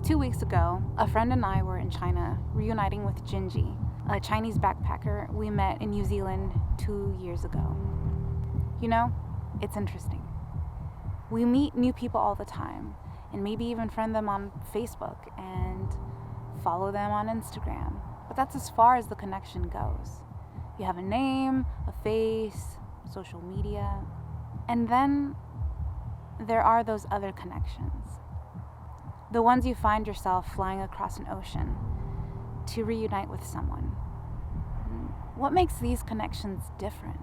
2 weeks ago, a friend and I were in China reuniting with Jinji, a Chinese backpacker we met in New Zealand 2 years ago. You know, it's interesting. We meet new people all the time, and maybe even friend them on Facebook and follow them on Instagram. But that's as far as the connection goes. You have a name, a face, social media, and then there are those other connections. The ones you find yourself flying across an ocean to reunite with someone. What makes these connections different?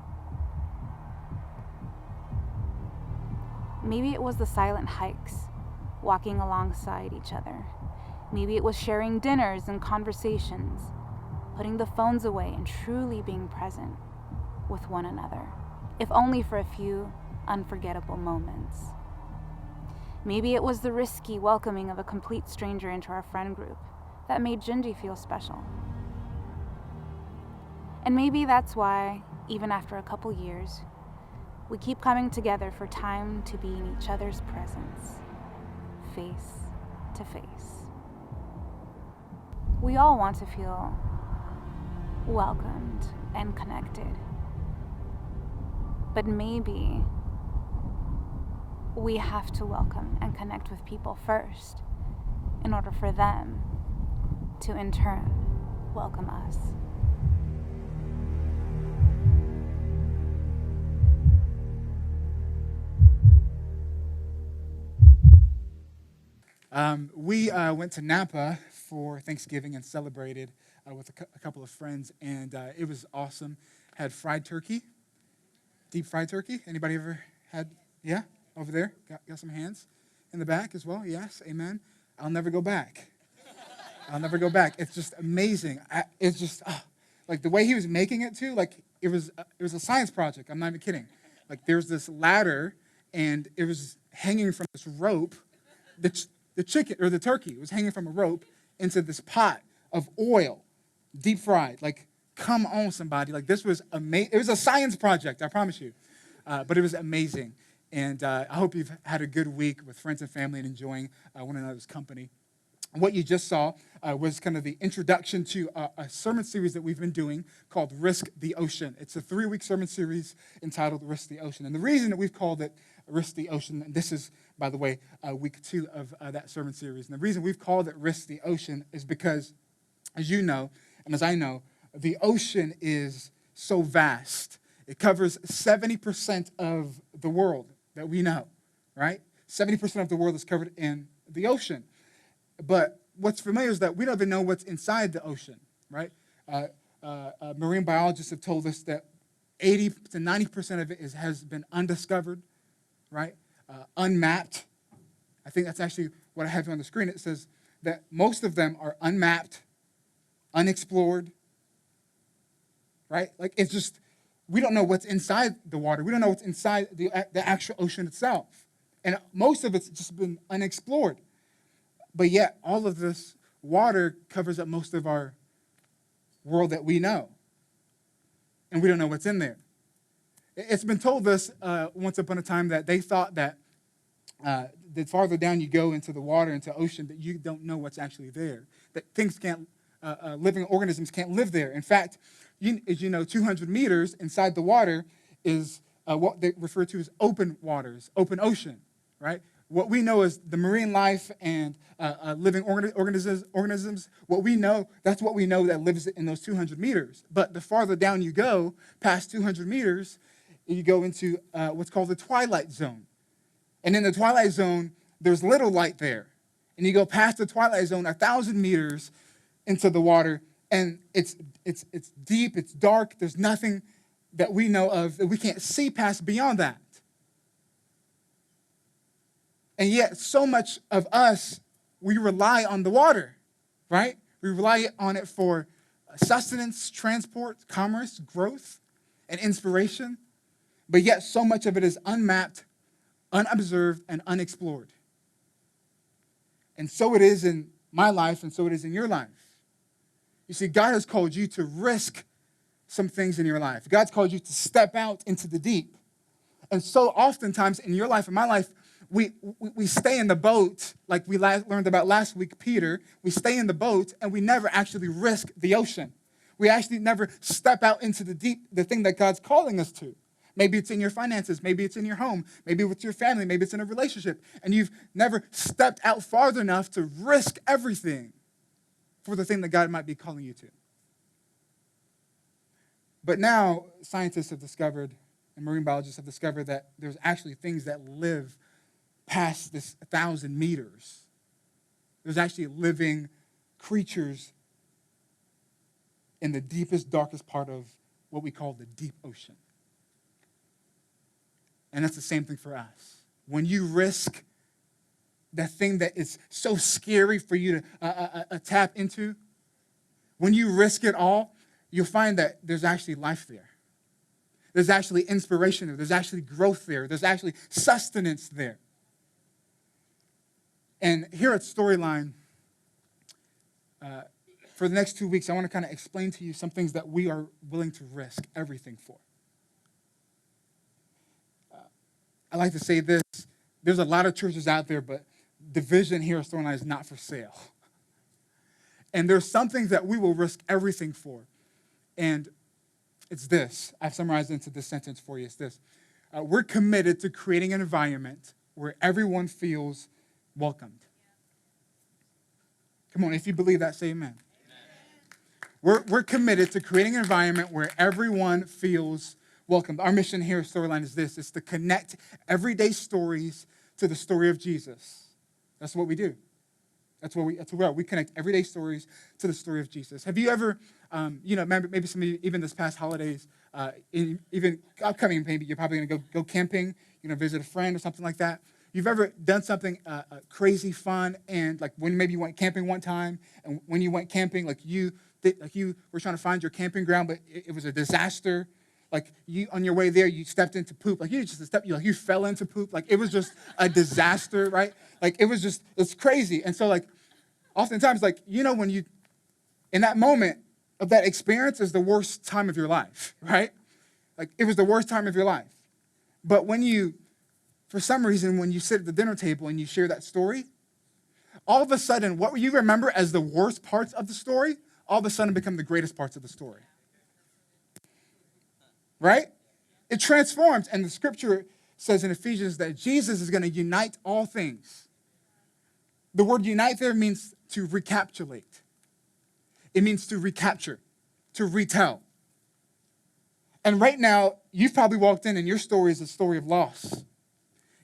Maybe it was the silent hikes, walking alongside each other. Maybe it was sharing dinners and conversations, putting the phones away and truly being present with one another, if only for a few unforgettable moments. Maybe it was the risky welcoming of a complete stranger into our friend group that made Jinji feel special. And maybe that's why, even after a couple years, we keep coming together for time to be in each other's presence, face to face. We all want to feel welcomed and connected. But maybe we have to welcome and connect with people first in order for them to in turn welcome us. We went to Napa for Thanksgiving and celebrated with a couple of friends, and it was awesome. Had fried turkey, deep fried turkey. Anybody ever had? Yeah? Over there, got some hands in the back as well. Yes, amen. I'll never go back. I'll never go back. It's just amazing. It's just like the way he was making it too. Like it was a science project. I'm not even kidding. Like there's this ladder, and it was hanging from this rope. The chicken or the turkey was hanging from a rope into this pot of oil, deep fried. Like, come on, somebody. Like this was amazing. It was a science project. I promise you. But it was amazing. And I hope you've had a good week with friends and family and enjoying one another's company. What you just saw was kind of the introduction to a sermon series that we've been doing called Risk the Ocean. It's a 3-week sermon series entitled Risk the Ocean. And the reason that we've called it Risk the Ocean, and this is, by the way, week 2 of that sermon series. And the reason we've called it Risk the Ocean is because, as you know, and as I know, the ocean is so vast. It covers 70% of the world that we know, right? 70% of the world is covered in the ocean. But what's familiar is that we don't even know what's inside the ocean, right? Marine biologists have told us that 80 to 90% of it has been undiscovered, right? Unmapped. I think that's actually what I have here on the screen. It says that most of them are unmapped, unexplored, right? Like it's just, we don't know what's inside the water. We don't know what's inside the actual ocean itself. And most of it's just been unexplored. But yet, all of this water covers up most of our world that we know. And we don't know what's in there. It's been told us once upon a time that they thought that the farther down you go into the water, into the ocean, that you don't know what's actually there. That things can't, living organisms can't live there. In fact, as you know, 200 meters inside the water is what they refer to as open waters, open ocean, right? What we know is the marine life and living organisms, what we know, that's what we know that lives in those 200 meters. But the farther down you go, past 200 meters, you go into what's called the twilight zone. And in the twilight zone, there's little light there. And you go past the twilight zone 1,000 meters into the water, and it's deep, it's dark, there's nothing that we know of that we can't see past beyond that. And yet, so much of us, we rely on the water, right? We rely on it for sustenance, transport, commerce, growth, and inspiration. But yet, so much of it is unmapped, unobserved, and unexplored. And so it is in my life, and so it is in your life. You see, God has called you to risk some things in your life. God's called you to step out into the deep. And so oftentimes in your life and my life, we stay in the boat, like we learned about last week, Peter. We stay in the boat, and we never actually risk the ocean. We actually never step out into the deep, the thing that God's calling us to. Maybe it's in your finances. Maybe it's in your home. Maybe with your family. Maybe it's in a relationship. And you've never stepped out farther enough to risk everything for the thing that God might be calling you to. But now scientists have discovered, and marine biologists have discovered, that there's actually things that live past this 1,000 meters. There's actually living creatures in the deepest, darkest part of what we call the deep ocean. And that's the same thing for us. When you risk that thing that is so scary for you to tap into, when you risk it all, you'll find that there's actually life there. There's actually inspiration there. There's actually growth there. There's actually sustenance there. And here at Storyline, for the next 2 weeks, I want to kind of explain to you some things that we are willing to risk everything for. I like to say this. There's a lot of churches out there, but the vision here at Storyline is not for sale. And there's some things that we will risk everything for. And it's this. I've summarized it into this sentence for you. It's this. We're committed to creating an environment where everyone feels welcomed. Come on, if you believe that, say amen. We're committed to creating an environment where everyone feels welcomed. Our mission here at Storyline is this. It's to connect everyday stories to the story of Jesus. That's what we do. That's what we are. We connect everyday stories to the story of Jesus. Have you ever, maybe some of you, even this past holidays, even upcoming, maybe you're probably going to go camping, visit a friend or something like that. You've ever done something crazy fun, and like when maybe you went camping one time, and when you went camping, you were trying to find your camping ground, but it was a disaster. Like you on your way there, you stepped into poop. Like you fell into poop. Like it was just a disaster, right? Like it's crazy. And so oftentimes when you, in that moment of that experience is the worst time of your life, right? Like it was the worst time of your life. But for some reason, when you sit at the dinner table and you share that story, all of a sudden, what you remember as the worst parts of the story, all of a sudden become the greatest parts of the story. Right? It transforms. And the scripture says in Ephesians that Jesus is going to unite all things. The word unite there means to recapitulate. It means to recapture, to retell. And right now, you've probably walked in and your story is a story of loss.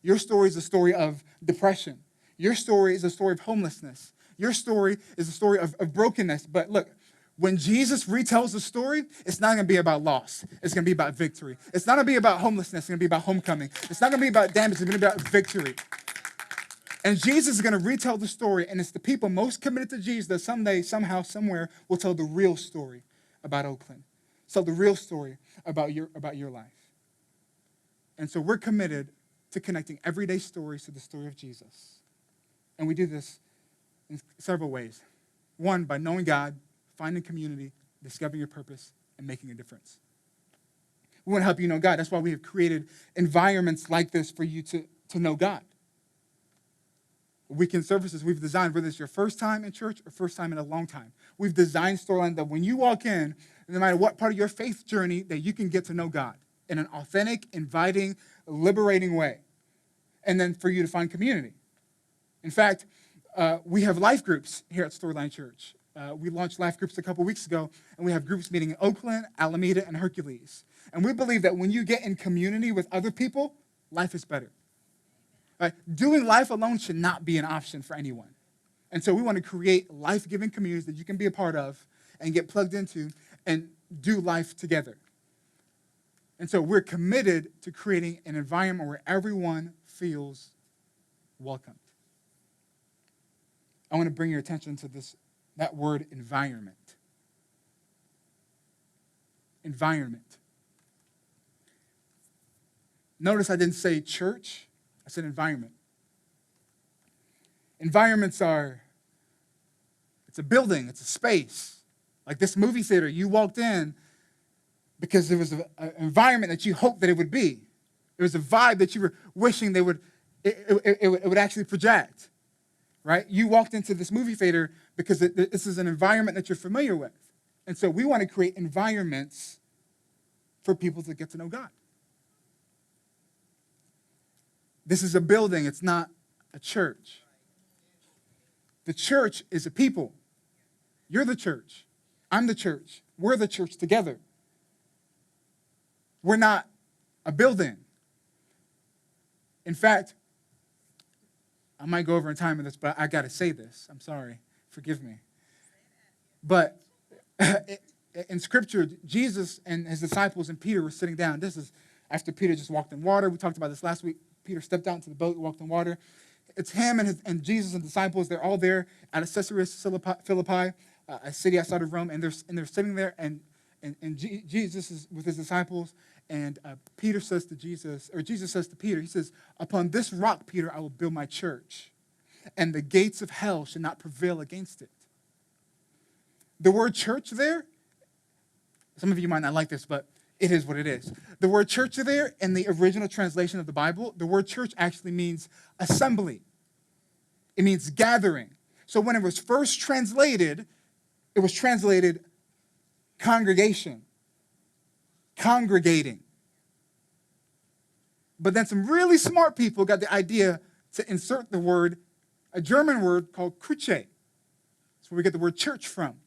Your story is a story of depression. Your story is a story of homelessness. Your story is a story of brokenness. But look, when Jesus retells the story, it's not going to be about loss. It's going to be about victory. It's not going to be about homelessness. It's going to be about homecoming. It's not going to be about damage. It's going to be about victory. And Jesus is going to retell the story, and it's the people most committed to Jesus that someday, somehow, somewhere will tell the real story about Oakland. Tell the real story about your life. And so we're committed to connecting everyday stories to the story of Jesus. And we do this in several ways. One, by knowing God, finding community, discovering your purpose, and making a difference. We want to help you know God. That's why we have created environments like this for you to know God. Weekend services we've designed, whether it's your first time in church or first time in a long time. We've designed Storyline that when you walk in, no matter what part of your faith journey, that you can get to know God in an authentic, inviting, liberating way. And then for you to find community. In fact, we have life groups here at Storyline Church. We launched life groups a couple weeks ago, and we have groups meeting in Oakland, Alameda, and Hercules. And we believe that when you get in community with other people, life is better. Right? Doing life alone should not be an option for anyone. And so we want to create life-giving communities that you can be a part of and get plugged into and do life together. And so we're committed to creating an environment where everyone feels welcomed. I want to bring your attention to that word environment. Environment. Notice I didn't say church, I said environment. Environments it's a building, it's a space. Like this movie theater, you walked in because it was an environment that you hoped that it would be. It was a vibe that you were wishing they would it would actually project, right? You walked into this movie theater because this is an environment that you're familiar with. And so we want to create environments for people to get to know God. This is a building, it's not a church. The church is a people. You're the church. I'm the church. We're the church together. We're not a building. In fact, I might go over in time with this, but I got to say this. I'm sorry. Forgive me. But in Scripture, Jesus and his disciples and Peter were sitting down. This is after Peter just walked in water. We talked about this last week. Peter stepped out into the boat, walked in water. It's him and Jesus and disciples. They're all there at Caesarea Philippi, a city outside of Rome, and they're sitting there, and Jesus is with his disciples, and Peter says to Jesus, or Jesus says to Peter, he says, "Upon this rock, Peter, I will build my church, and the gates of hell should not prevail against it." The word church there, some of you might not like this, but it is what it is. The word church there, in the original translation of the Bible, the word church actually means assembly. It means gathering. So when it was first translated, it was translated congregation, congregating. But then some really smart people got the idea to insert the word, a German word called Kirche. That's where we get the word church from.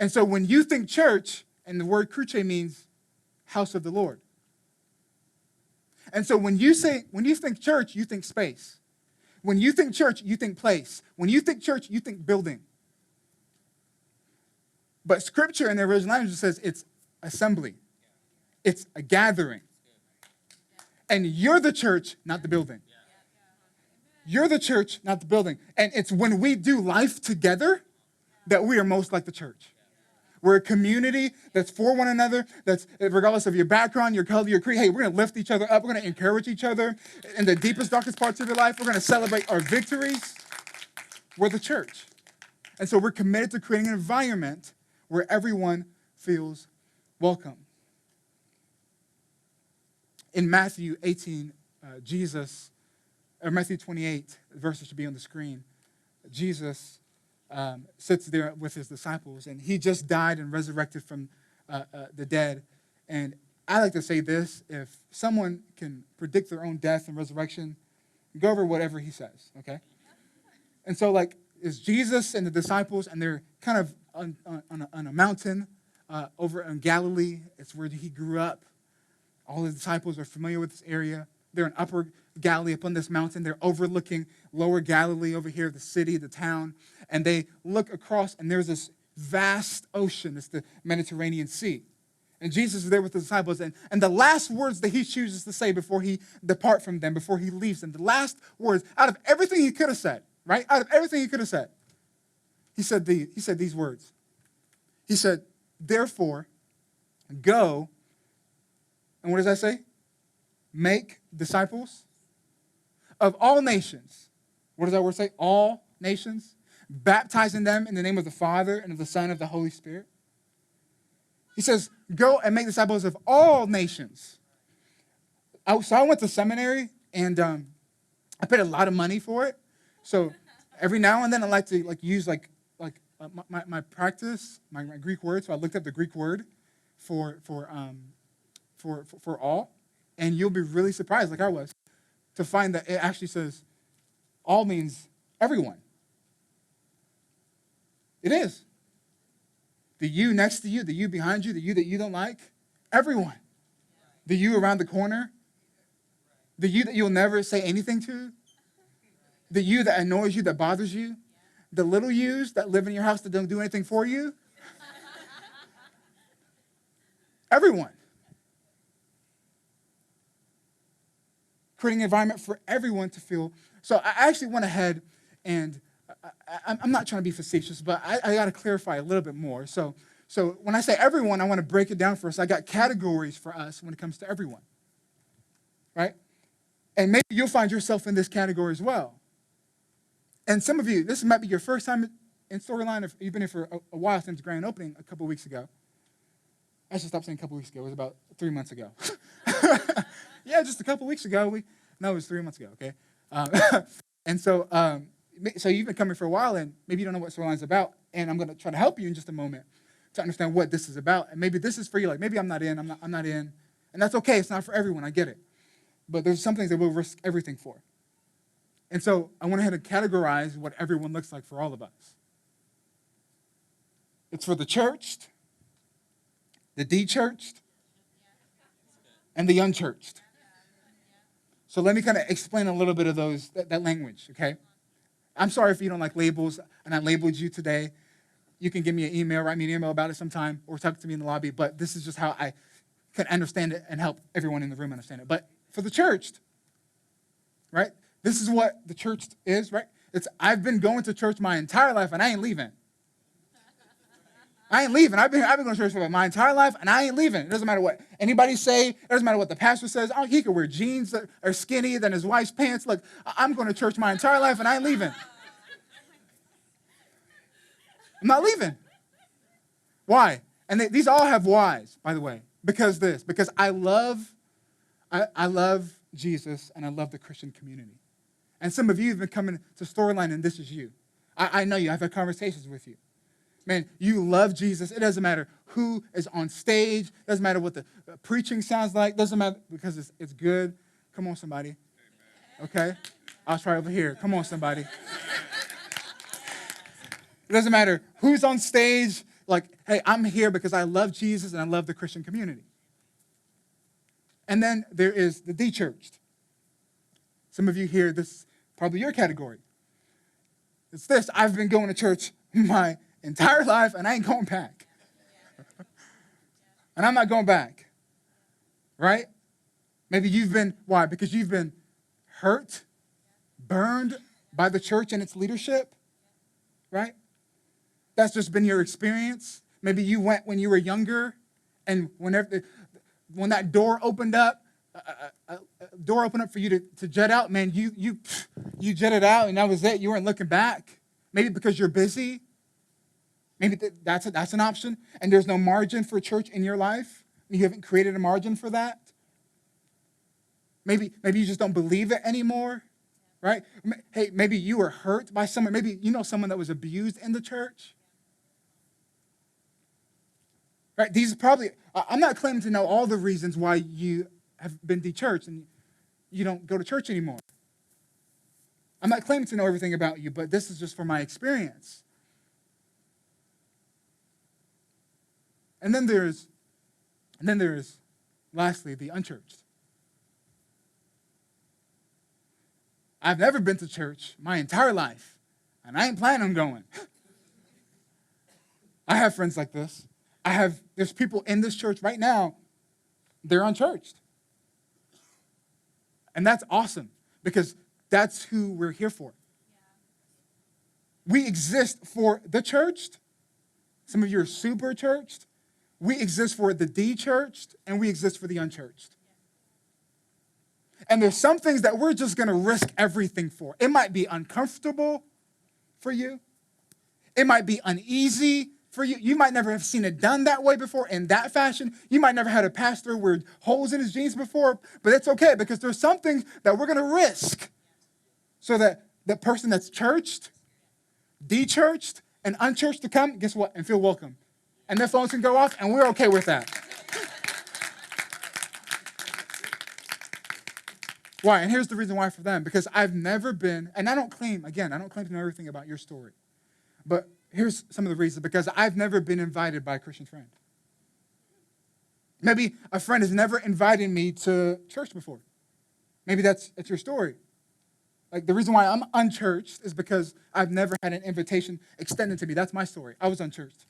And so when you think church, and the word Kirche means house of the Lord. And so when you think church, you think space. When you think church, you think place. When you think church, you think building. But Scripture in the original language says it's assembly. It's a gathering. And you're the church, not the building. You're the church, not the building. And it's when we do life together that we are most like the church. We're a community that's for one another, that's regardless of your background, your color, your creed. Hey, we're going to lift each other up. We're going to encourage each other in the deepest, darkest parts of your life. We're going to celebrate our victories. We're the church. And so we're committed to creating an environment where everyone feels welcome. In Matthew 18, Matthew 28, the verses should be on the screen. Jesus sits there with his disciples, and he just died and resurrected from the dead. And I like to say this: if someone can predict their own death and resurrection, go over whatever he says, okay? And so, like, it's Jesus and the disciples, and they're kind of on a mountain over in Galilee. It's where he grew up. All the disciples are familiar with this area. They're in Upper Galilee up on this mountain. They're overlooking Lower Galilee over here, the city, the town. And they look across, and there's this vast ocean. It's the Mediterranean Sea. And Jesus is there with the disciples. And the last words that he chooses to say before he departs from them, before he leaves them, the last words, out of everything he could have said, right? Out of everything he could have said, he said these words. He said, "Therefore, go," and what does that say? "Make disciples of all nations." What does that word say? All nations. Baptizing them in the name of the Father and of the Son and of the Holy Spirit. He says, go and make disciples of all nations. So I went to seminary, and I paid a lot of money for it. So every now and then I like to use my practice, my Greek word. So I looked up the Greek word for all, and you'll be really surprised, like I was, to find that it actually says all means everyone. It is. The you next to you, the you behind you, the you that you don't like, everyone. The you around the corner, the you that you'll never say anything to, the you that annoys you, that bothers you, the little yous that live in your house that don't do anything for you. Everyone. Creating an environment for everyone to feel. So I actually went ahead and I'm not trying to be facetious, but I got to clarify a little bit more. So when I say everyone, I want to break it down for us. I got categories for us when it comes to everyone, right? And maybe you'll find yourself in this category as well. And some of you, this might be your first time in Storyline, if you've been here for a while since grand opening a couple weeks ago. I should stop saying a couple weeks ago. It was about 3 months ago. Yeah, just a couple weeks ago, No, it was 3 months ago, okay? And so you've been coming for a while, and maybe you don't know what Storyline's about, and I'm going to try to help you in just a moment to understand what this is about. And maybe this is for you. Like, maybe I'm not in, I'm not in. And that's okay. It's not for everyone. I get it. But there's some things that we'll risk everything for. And so I went ahead and categorized what everyone looks like for all of us. It's for the churched, the de-churched, and the unchurched. So let me kind of explain a little bit of that language, okay? I'm sorry if you don't like labels, and I labeled you today. You can give me an email, write me an email about it sometime, or talk to me in the lobby, but this is just how I can understand it and help everyone in the room understand it. But for the churched, right? This is what the church is, right? I've been going to church my entire life, and I ain't leaving. I ain't leaving. I've been going to church for my entire life, and I ain't leaving. It doesn't matter what anybody say. It doesn't matter what the pastor says. Oh, he could wear jeans that are skinny than his wife's pants. Look, I'm going to church my entire life, and I ain't leaving. I'm not leaving. Why? And these all have whys, by the way. Because I love Jesus, and I love the Christian community. And some of you have been coming to Storyline, and this is you. I know you. I've had conversations with you. Man, you love Jesus. It doesn't matter who is on stage. It doesn't matter what the preaching sounds like. It doesn't matter because it's good. Come on, somebody. Okay? I'll try over here. Come on, somebody. It doesn't matter who's on stage. Like, hey, I'm here because I love Jesus and I love the Christian community. And then there is the de-churched. Some of you here, this is probably your category. It's this. I've been going to church my entire life, and I ain't going back. And I'm not going back. Right? Maybe why? Because you've been hurt, burned by the church and its leadership. Right? That's just been your experience. Maybe you went when you were younger, and when that door opened up, a door opened up for you to jet out, man, you jetted out, and that was it. You weren't looking back. Maybe because you're busy. Maybe that's an option, and there's no margin for church in your life. You haven't created a margin for that. Maybe you just don't believe it anymore, right? Hey, maybe you were hurt by someone. Maybe you know someone that was abused in the church. Right? These probably, I'm not claiming to know all the reasons why you have been de-churched and you don't go to church anymore. I'm not claiming to know everything about you, but this is just from my experience. And then there's, lastly, the unchurched. I've never been to church my entire life, and I ain't planning on going. I have friends like this. There's people in this church right now, they're unchurched. And that's awesome, because that's who we're here for. We exist for the churched. Some of you are super churched. We exist for the de-churched, and we exist for the unchurched. And there's some things that we're just going to risk everything for. It might be uncomfortable for you. It might be uneasy for you. You might never have seen it done that way before, in that fashion. You might never had a pastor wear holes in his jeans before, but it's okay, because there's some things that we're going to risk so that the person that's churched, de-churched, and unchurched to come, guess what, and feel welcome. And their phones can go off, and we're okay with that. Why? And here's the reason why for them. Because I've never been, and I don't claim to know everything about your story. But here's some of the reasons. Because I've never been invited by a Christian friend. Maybe a friend has never invited me to church before. Maybe that's your story. Like, the reason why I'm unchurched is because I've never had an invitation extended to me. That's my story. I was unchurched.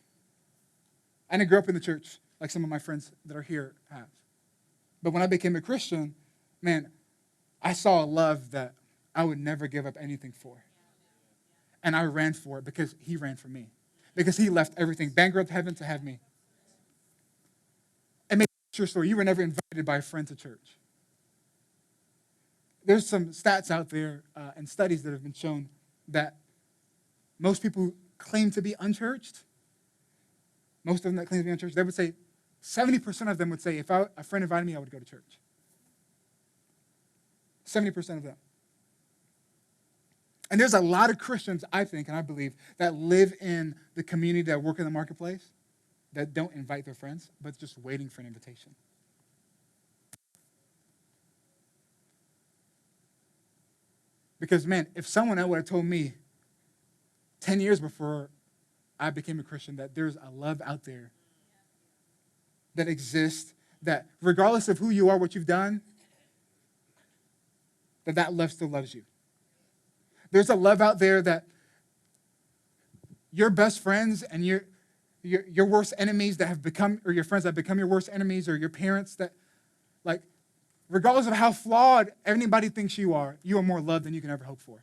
I didn't grow up in the church like some of my friends that are here have. But when I became a Christian, man, I saw a love that I would never give up anything for. And I ran for it because he ran for me. Because he left everything, bankrupt heaven to have me. And maybe that's your story. You were never invited by a friend to church. There's some stats out there and studies that have been shown that most people who claim to be unchurched, most of them that claim to be unchurched, they would say, 70% of them would say, if a friend invited me, I would go to church. 70% of them. And there's a lot of Christians, I think, and I believe, that live in the community, that work in the marketplace, that don't invite their friends, but just waiting for an invitation. Because, man, if someone else would have told me 10 years before I became a Christian that there's a love out there that exists, that regardless of who you are, what you've done, that love still loves you. There's a love out there that your best friends and your worst enemies that have become, or your friends that have become your worst enemies, or your parents that, like, regardless of how flawed anybody thinks you are more loved than you can ever hope for.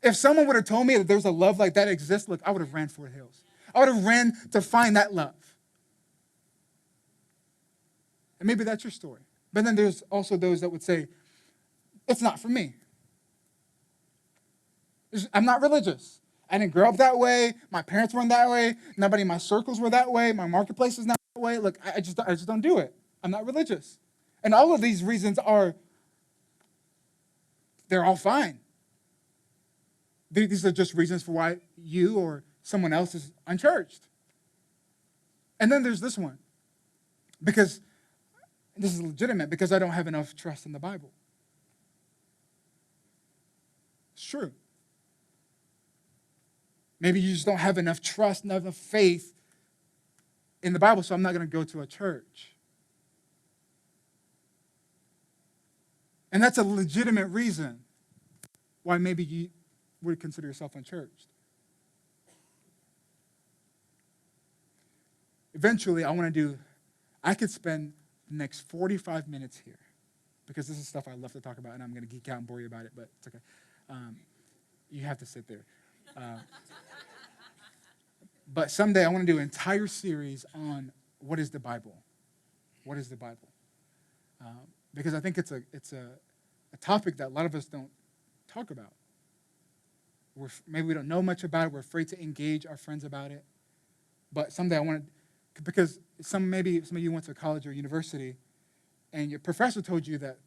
If someone would have told me that there's a love like that exists, look, I would have ran for the hills. I would have ran to find that love. And maybe that's your story. But then there's also those that would say, it's not for me. I'm not religious. I didn't grow up that way. My parents weren't that way. Nobody in my circles were that way. My marketplace is not that way. Look, I just don't do it. I'm not religious. And all of these reasons they're all fine. These are just reasons for why you or someone else is unchurched. And then there's this one. Because this is legitimate, because I don't have enough trust in the Bible. It's true. Maybe you just don't have enough trust, enough faith in the Bible, so I'm not going to go to a church. And that's a legitimate reason why maybe you would consider yourself unchurched. Eventually, I could spend the next 45 minutes here, because this is stuff I love to talk about, and I'm going to geek out and bore you about it, but it's okay. You have to sit there. But someday I want to do an entire series on what is the Bible. What is the Bible? Because I think it's a topic that a lot of us don't talk about. Maybe we don't know much about it. We're afraid to engage our friends about it. But someday I want to, because maybe some of you went to college or university, and your professor told you that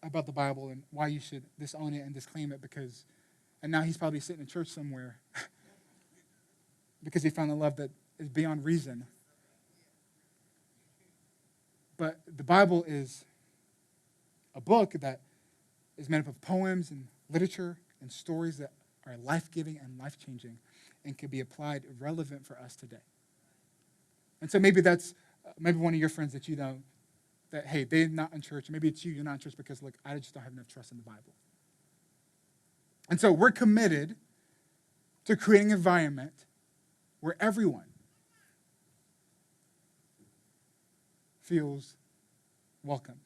about the Bible and why you should disown it and disclaim it, and now he's probably sitting in church somewhere because he found a love that is beyond reason. But the Bible is a book that is made up of poems and literature and stories that are life-giving and life-changing and can be applied relevant for us today. And so maybe that's one of your friends that you know that, hey, they're not in church. Maybe it's you're not in church because, look, I just don't have enough trust in the Bible. And so we're committed to creating an environment where everyone feels welcomed.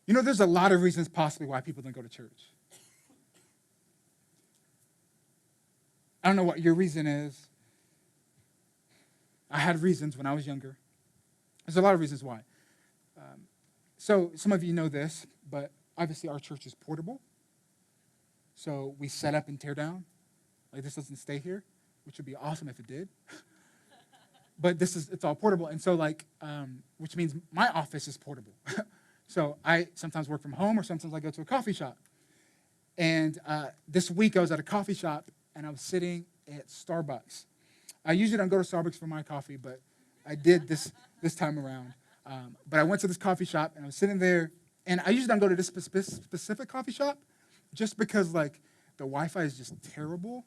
You know, there's a lot of reasons possibly why people don't go to church. I don't know what your reason is. I had reasons when I was younger. There's a lot of reasons why. So some of you know this, but obviously our church is portable. So we set up and tear down. Like, this doesn't stay here, which would be awesome if it did. But it's all portable. And so which means my office is portable. So I sometimes work from home, or sometimes I go to a coffee shop. And this week I was at a coffee shop, and I was sitting at Starbucks. I usually don't go to Starbucks for my coffee, but I did this time around. But I went to this coffee shop, and I was sitting there, and I usually don't go to this specific coffee shop just because, the Wi-Fi is just terrible,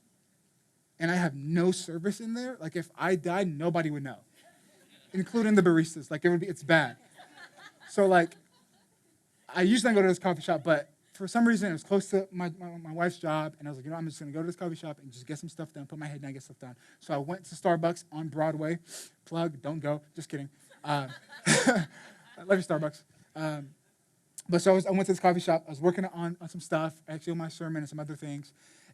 and I have no service in there. Like, if I died, nobody would know, including the baristas. It's bad. So, I usually don't go to this coffee shop, but for some reason, it was close to my wife's job, and I was like, I'm just going to go to this coffee shop and just get some stuff done, put my head down, get stuff done. So I went to Starbucks on Broadway. Plug, don't go, just kidding. I love you, Starbucks. But so I went to this coffee shop. I was working on some stuff, actually on my sermon and some other things,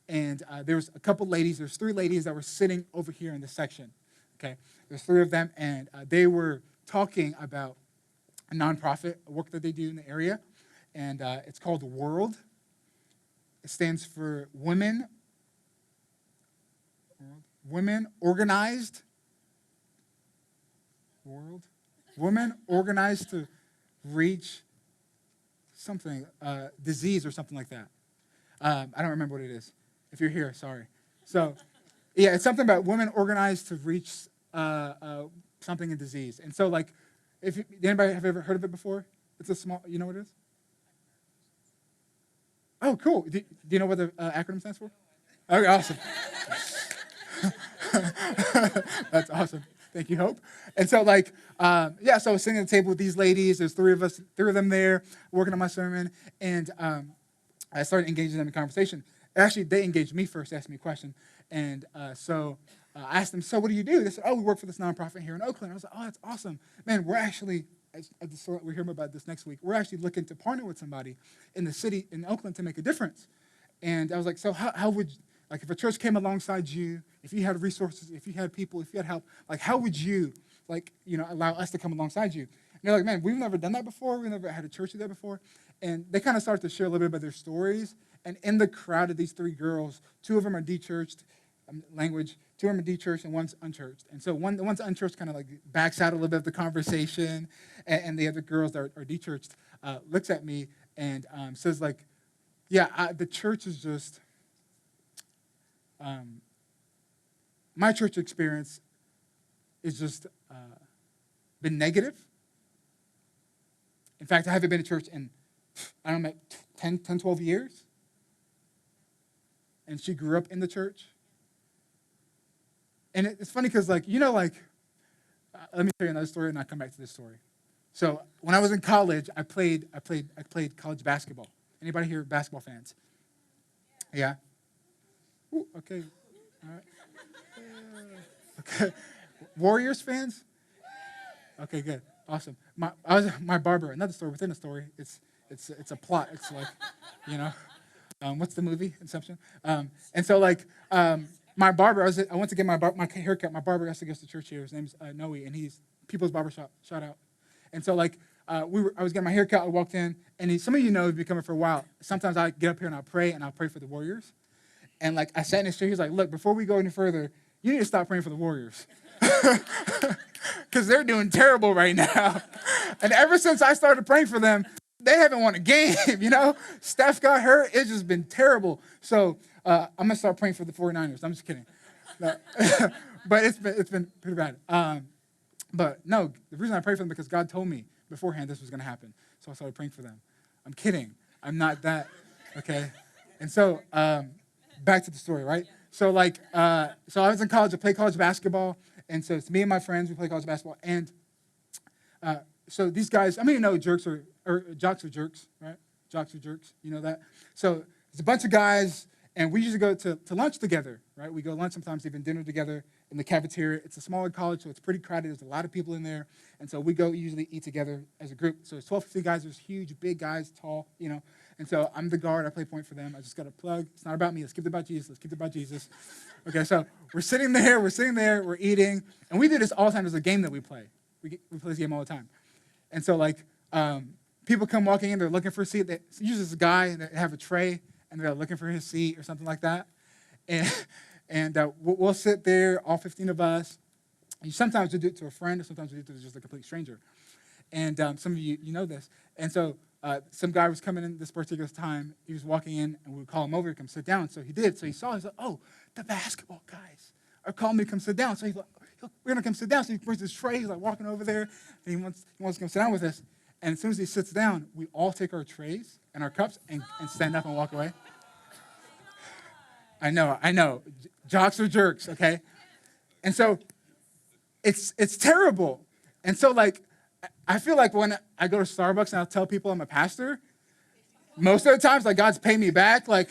and there was a couple ladies. There's 3 ladies that were sitting over here in this section, okay? There's 3 of them, and they were talking about a nonprofit work that they do in the area. And it's called The World. It stands for Women Organized world. Women organized to reach something, disease or something like that. I don't remember what it is. If you're here, sorry. So, yeah, it's something about women organized to reach something in disease. And so, like, anybody have ever heard of it before? It's a small, you know what it is? Oh, cool. Do you know what the acronym stands for? Okay, awesome. That's awesome. Thank you, Hope. And so, like, yeah, so I was sitting at the table with these ladies. There's three of them there working on my sermon. And I started engaging them in conversation. Actually, they engaged me first, asked me a question. And so I asked them, so what do you do? They said, oh, we work for this nonprofit here in Oakland. I was like, oh, that's awesome. Man, we're actually, we're hearing about this next week. We're actually looking to partner with somebody in the city, in Oakland, to make a difference. And I was like, so how would, like, if a church came alongside you, if you had resources, if you had people, if you had help, like, how would you, like, allow us to come alongside you? And they're like, man, we've never done that before. We've never had a church do that before. And they kind of started to share a little bit about their stories. And in the crowd of these three girls, two of them are de-churched, two of them are de-churched, and one's unchurched. And so the one's unchurched kind of like backs out a little bit of the conversation. And the other girls that are de-churched looks at me and says, like, yeah, the church is just, my church experience is just been negative. In fact, I haven't been to church in, I don't know, 10, 12 years. And she grew up in the church. And it's funny because, like, let me tell you another story and I'll come back to this story. So when I was in college, I played college basketball. Anybody here basketball fans? Yeah? Ooh, okay. All right. Okay. Warriors fans? Okay, good. Awesome. My barber, another story within a story. It's a plot. It's like, what's the movie? Inception. And so, like, my barber, I went to get my haircut. My barber also goes to church here. His name's Noe, and he's People's Barbershop. Shout out. And so, like, I was getting my haircut. I walked in, and some of you know, if you've been coming for a while, sometimes I get up here and I'll pray for the Warriors. And, like, I sat in his chair. He's like, look, before we go any further, you need to stop praying for the Warriors. Because they're doing terrible right now. And ever since I started praying for them, they haven't won a game, Steph got hurt. It's just been terrible. So I'm going to start praying for the 49ers. I'm just kidding. No. But it's been pretty bad. But no, the reason I pray for them because God told me beforehand this was going to happen. So I started praying for them. I'm kidding. I'm not that, okay? And so back to the story, right? So, like, so I was in college. I played college basketball. And so it's me and my friends. We play college basketball. And so these guys, I mean, jocks are jerks, right? Jocks are jerks. You know that? So there's a bunch of guys, and we usually go to lunch together, right? We go lunch sometimes, even dinner together in the cafeteria. It's a smaller college, so it's pretty crowded. There's a lot of people in there. And so we go usually eat together as a group. So it's 12, 15 guys. There's huge, big guys, tall, And so I'm the guard. I play point for them. I just got to plug. It's not about me. Let's keep it about Jesus. Let's keep it about Jesus. Okay, so we're sitting there. We're eating. And we do this all the time. There's a game that we play. We play this game all the time. And so, like, people come walking in. They're looking for a seat. Usually it's a guy, and they have a tray, and they're looking for his seat or something like that. And we'll sit there, all 15 of us. And sometimes we do it to a friend, or sometimes we do it to just a complete stranger. And some of you know this. And so some guy was coming in this particular time. He was walking in, and we would call him over to come sit down. So he did. So he saw. He's like, oh, the basketball guys are calling me to come sit down. So he's like, we're going to come sit down. So he brings his tray. He's like walking over there. And he wants to come sit down with us. And as soon as he sits down, we all take our trays and our cups and stand up and walk away. I know. Jocks are jerks, okay? And so it's terrible. And so, like, I feel like when I go to Starbucks and I'll tell people I'm a pastor, most of the times, like, God's paying me back. Like,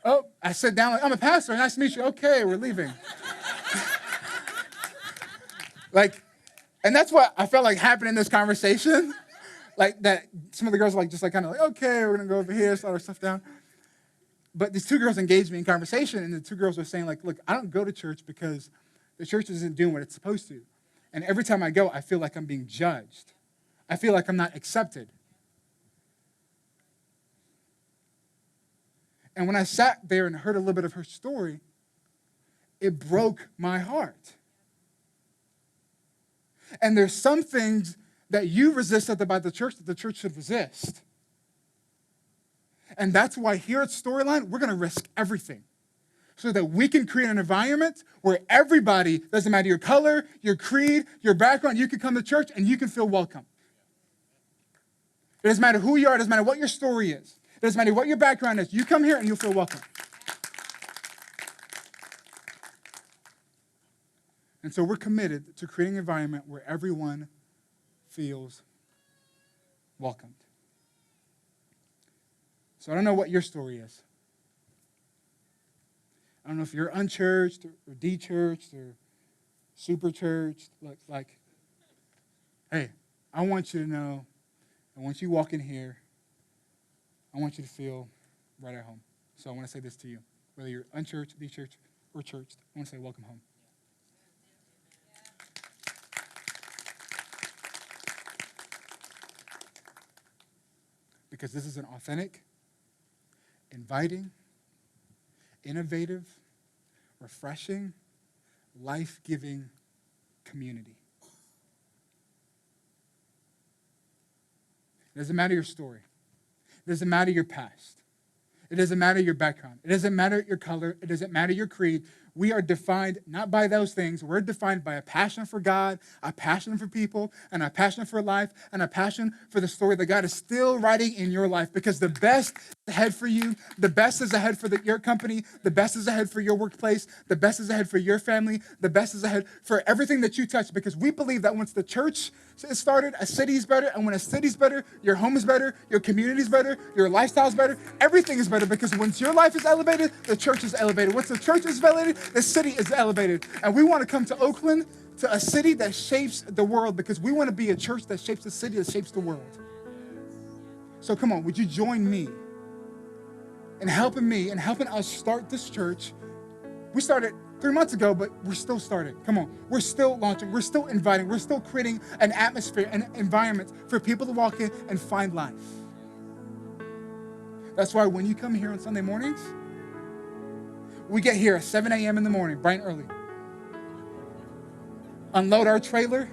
oh, I sit down, like, I'm a pastor. Nice to meet you. Okay, we're leaving. Like, and that's what I felt like happened in this conversation. Like, that some of the girls are like, just like, kind of like, okay, we're going to go over here, slide our stuff down. But these two girls engaged me in conversation, and the two girls were saying, like, look, I don't go to church because the church isn't doing what it's supposed to. And every time I go, I feel like I'm being judged. I feel like I'm not accepted. And when I sat there and heard a little bit of her story, it broke my heart. And there's some things that you resist about the church that the church should resist. And that's why here at Storyline, we're going to risk everything so that we can create an environment where everybody, doesn't matter your color, your creed, your background, you can come to church and you can feel welcome. It doesn't matter who you are. It doesn't matter what your story is. It doesn't matter what your background is. You come here and you'll feel welcome. And so we're committed to creating an environment where everyone feels welcomed. So I don't know what your story is. I don't know if you're unchurched or de-churched or super churched. Like, hey, I want you to know, and once you walk in here, I want you to feel right at home. So I want to say this to you. Whether you're unchurched, de-churched, or churched, I want to say welcome home. Because this is an authentic, inviting, innovative, refreshing, life-giving community. It doesn't matter your story. It doesn't matter your past. It doesn't matter your background. It doesn't matter your color. It doesn't matter your creed. We are defined not by those things. We're defined by a passion for God, a passion for people, and a passion for life, and a passion for the story that God is still writing in your life, because the best is ahead for you. The best is ahead for your company. The best is ahead for your workplace. The best is ahead for your family. The best is ahead for everything that you touch, because we believe that once the church is started, a city is better, and when a city's better, your home is better, your community is better, your lifestyle is better, everything is better, because once your life is elevated, the church is elevated. Once the church is elevated, the city is elevated. And we want to come to Oakland, to a city that shapes the world, because we want to be a church that shapes the city, that shapes the world. So come on, would you join me in helping us start this church? We started 3 months ago, but we're still starting. Come on, we're still launching, we're still inviting, we're still creating an atmosphere, an environment for people to walk in and find life. That's why when you come here on Sunday mornings, we get here at 7 a.m. in the morning, bright and early. Unload our trailer,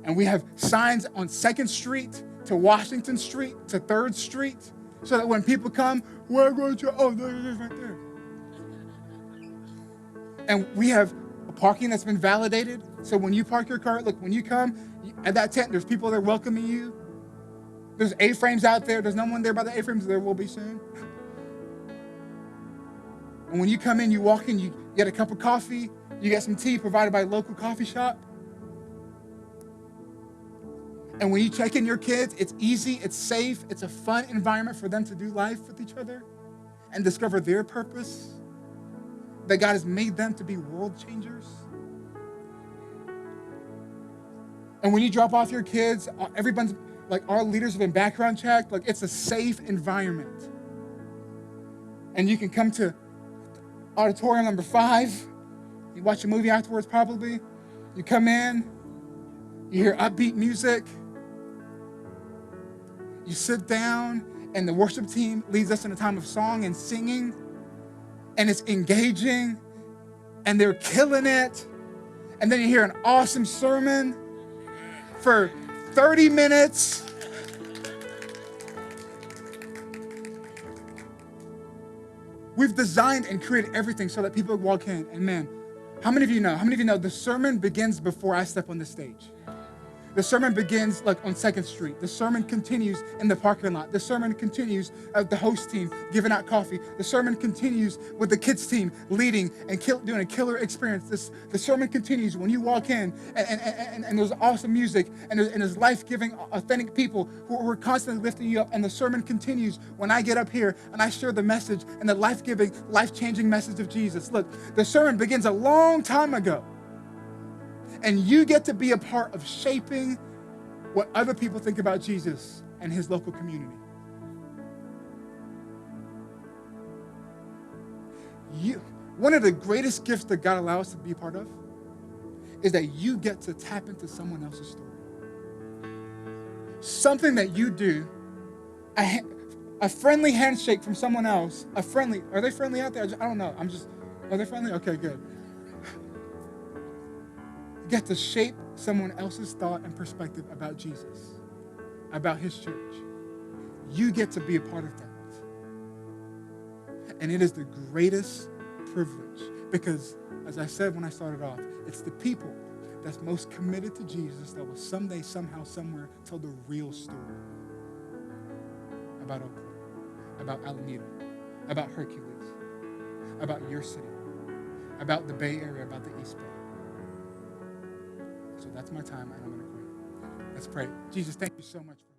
and we have signs on 2nd Street to Washington Street to 3rd Street, so that when people come, we're going to, oh, there it is right there. And we have a parking that's been validated, so when you park your car, look, when you come, at that tent, there's people there welcoming you. There's A-frames out there. There's no one there by the A-frames. There will be soon. And when you come in, you walk in, you get a cup of coffee, you get some tea provided by a local coffee shop. And when you check in your kids, it's easy, it's safe, it's a fun environment for them to do life with each other and discover their purpose, that God has made them to be world changers. And when you drop off your kids, everyone's, like, our leaders have been background checked. Like, it's a safe environment. And you can come to auditorium number 5. You watch a movie afterwards, probably. You come in, you hear upbeat music. You sit down, and the worship team leads us in a time of song and singing. And it's engaging, and they're killing it. And then you hear an awesome sermon for 30 minutes. We've designed and created everything so that people walk in. And man, how many of you know the sermon begins before I step on the stage? The sermon begins like on 2nd Street. The sermon continues in the parking lot. The sermon continues with the host team giving out coffee. The sermon continues with the kids team leading and doing a killer experience. The sermon continues when you walk in, and there's awesome music, and there's life-giving, authentic people who are constantly lifting you up. And the sermon continues when I get up here and I share the message and the life-giving, life-changing message of Jesus. Look, the sermon begins a long time ago. And you get to be a part of shaping what other people think about Jesus and his local community. One of the greatest gifts that God allows us to be a part of is that you get to tap into someone else's story. Something that you do, a friendly handshake from someone else, are they friendly out there? I don't know. Are they friendly? Okay, good. get to shape someone else's thought and perspective about Jesus, about his church. You get to be a part of that. And it is the greatest privilege because, as I said when I started off, it's the people that's most committed to Jesus that will someday, somehow, somewhere tell the real story about Oakland, about Alameda, about Hercules, about your city, about the Bay Area, about the East Bay. So that's my time, and I'm going to pray. Let's pray. Jesus, thank you so much for